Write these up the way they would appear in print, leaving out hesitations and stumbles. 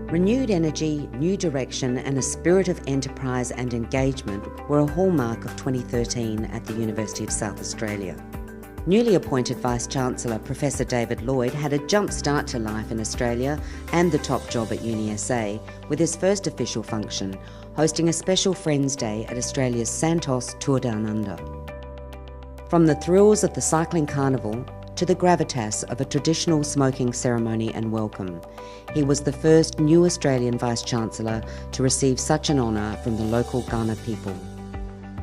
Renewed energy, new direction and a spirit of enterprise and engagement were a hallmark of 2013 at the University of South Australia. Newly appointed Vice-Chancellor Professor David Lloyd had a jump start to life in Australia and the top job at UniSA with his first official function, hosting a special Friends Day at Australia's Santos Tour Down Under. From the thrills of the cycling carnival to the gravitas of a traditional smoking ceremony and welcome, he was the first new Australian Vice-Chancellor to receive such an honour from the local Kaurna people.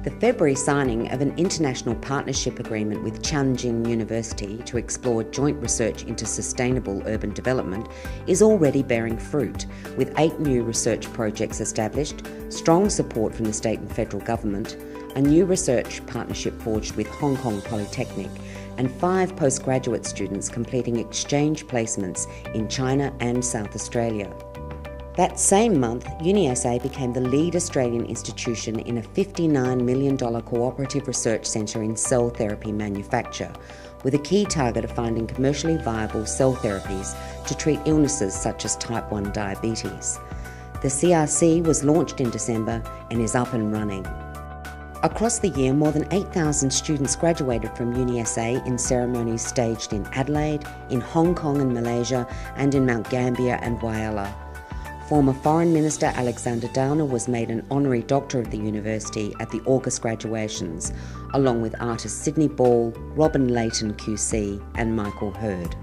The February signing of an international partnership agreement with Tianjin University to explore joint research into sustainable urban development is already bearing fruit, with 8 new research projects established, strong support from the state and federal government, a new research partnership forged with Hong Kong Polytechnic, and 5 postgraduate students completing exchange placements in China and South Australia. That same month, UniSA became the lead Australian institution in a $59 million cooperative research centre in cell therapy manufacture, with a key target of finding commercially viable cell therapies to treat illnesses such as type 1 diabetes. The CRC was launched in December and is up and running. Across the year, more than 8,000 students graduated from UniSA in ceremonies staged in Adelaide, in Hong Kong and Malaysia, and in Mount Gambier and Whyalla. Former Foreign Minister Alexander Downer was made an honorary doctor of the university at the August graduations, along with artists Sydney Ball, Robin Layton QC and Michael Hurd.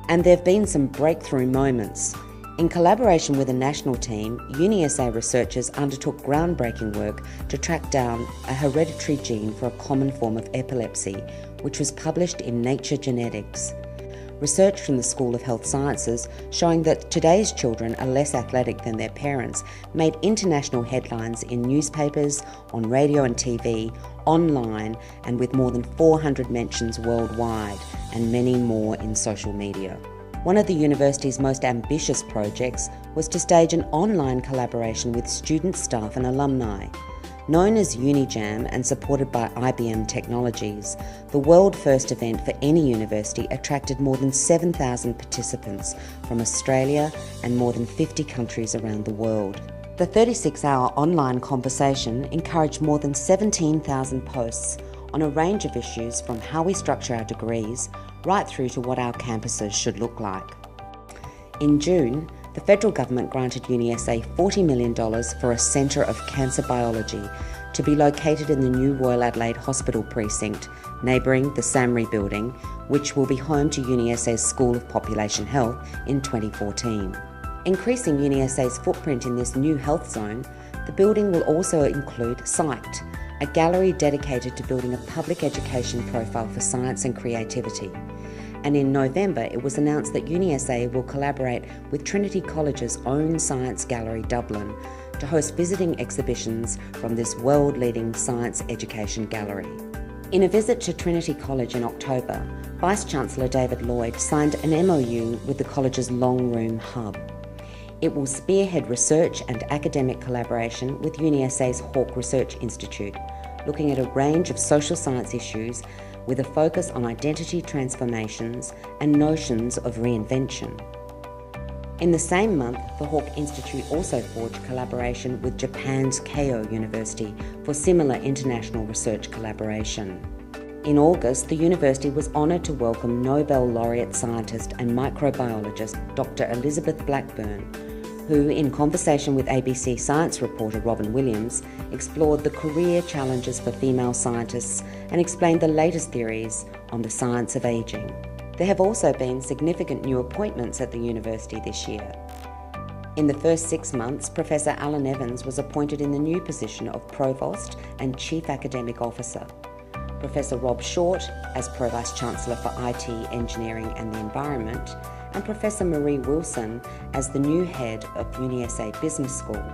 And there have been some breakthrough moments. In collaboration with a national team, UniSA researchers undertook groundbreaking work to track down a hereditary gene for a common form of epilepsy, which was published in Nature Genetics. Research from the School of Health Sciences showing that today's children are less athletic than their parents made international headlines in newspapers, on radio and TV, online, and with more than 400 mentions worldwide, and many more in social media. One of the university's most ambitious projects was to stage an online collaboration with students, staff and alumni. Known as UniJam and supported by IBM Technologies, the world-first event for any university attracted more than 7,000 participants from Australia and more than 50 countries around the world. The 36-hour online conversation encouraged more than 17,000 posts on a range of issues from how we structure our degrees right through to what our campuses should look like. In June, the federal government granted UniSA $40 million for a Centre of Cancer Biology to be located in the new Royal Adelaide Hospital precinct, neighbouring the SAMRI building, which will be home to UniSA's School of Population Health in 2014. Increasing UniSA's footprint in this new health zone, the building will also include Psyched, a gallery dedicated to building a public education profile for science and creativity. And in November, it was announced that UniSA will collaborate with Trinity College's own Science Gallery Dublin to host visiting exhibitions from this world-leading science education gallery. In a visit to Trinity College in October, Vice-Chancellor David Lloyd signed an MOU with the college's Long Room Hub. It will spearhead research and academic collaboration with UniSA's Hawke Research Institute, looking at a range of social science issues with a focus on identity transformations and notions of reinvention. In the same month, the Hawke Institute also forged collaboration with Japan's Keio University for similar international research collaboration. In August, the university was honoured to welcome Nobel laureate scientist and microbiologist Dr. Elizabeth Blackburn, who, in conversation with ABC science reporter Robin Williams, explored the career challenges for female scientists and explained the latest theories on the science of ageing. There have also been significant new appointments at the university this year. In the first 6 months, Professor Alan Evans was appointed in the new position of Provost and Chief Academic Officer. Professor Rob Short as Pro-Vice-Chancellor for IT, Engineering and the Environment, and Professor Marie Wilson as the new head of UniSA Business School.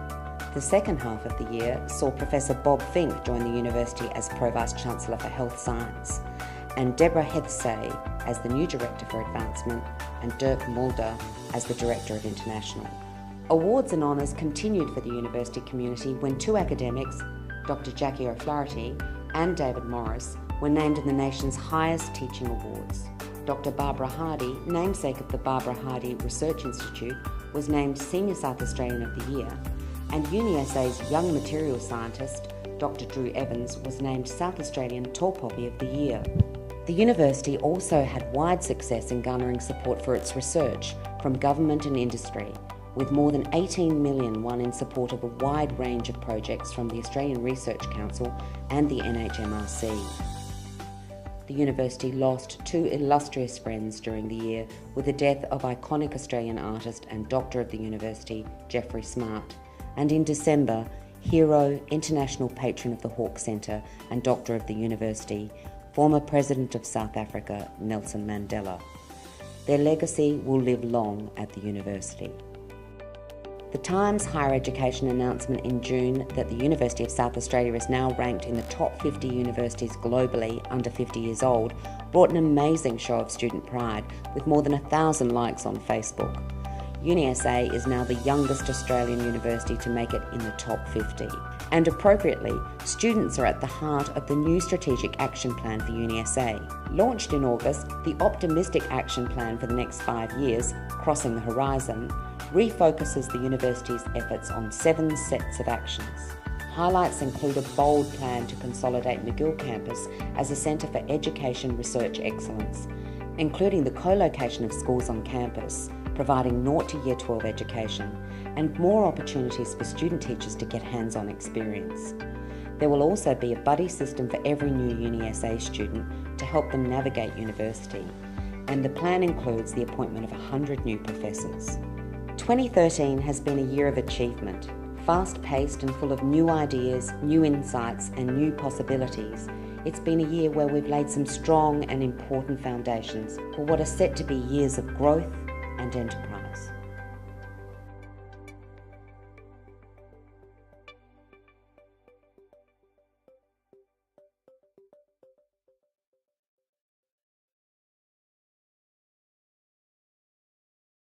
The second half of the year saw Professor Bob Fink join the university as Pro-Vice-Chancellor for Health Science, and Deborah Heathsay as the new Director for Advancement, and Dirk Mulder as the Director of International. Awards and honours continued for the university community when 2 academics, Dr. Jackie O'Flaherty and David Morris, were named in the nation's highest teaching awards. Dr. Barbara Hardy, namesake of the Barbara Hardy Research Institute, was named Senior South Australian of the Year, and UniSA's Young Materials Scientist, Dr. Drew Evans, was named South Australian Tall Poppy of the Year. The university also had wide success in garnering support for its research from government and industry, with more than 18 million won in support of a wide range of projects from the Australian Research Council and the NHMRC. The university lost two illustrious friends during the year with the death of iconic Australian artist and Doctor of the University, Geoffrey Smart, and in December, hero, international patron of the Hawke Centre and Doctor of the University, former President of South Africa, Nelson Mandela. Their legacy will live long at the university. The Times Higher Education announcement in June that the University of South Australia is now ranked in the top 50 universities globally under 50 years old brought an amazing show of student pride with more than 1,000 likes on Facebook. UniSA is now the youngest Australian university to make it in the top 50. And appropriately, students are at the heart of the new Strategic Action Plan for UniSA. Launched in August, the Optimistic Action Plan for the next 5 years, Crossing the Horizon, refocuses the university's efforts on 7 sets of actions. Highlights include a bold plan to consolidate McGill campus as a centre for education research excellence, including the co-location of schools on campus, providing 0 to Year 12 education, and more opportunities for student teachers to get hands-on experience. There will also be a buddy system for every new UniSA student to help them navigate university, and the plan includes the appointment of 100 new professors. 2013 has been a year of achievement, fast-paced and full of new ideas, new insights and new possibilities. It's been a year where we've laid some strong and important foundations for what are set to be years of growth and enterprise.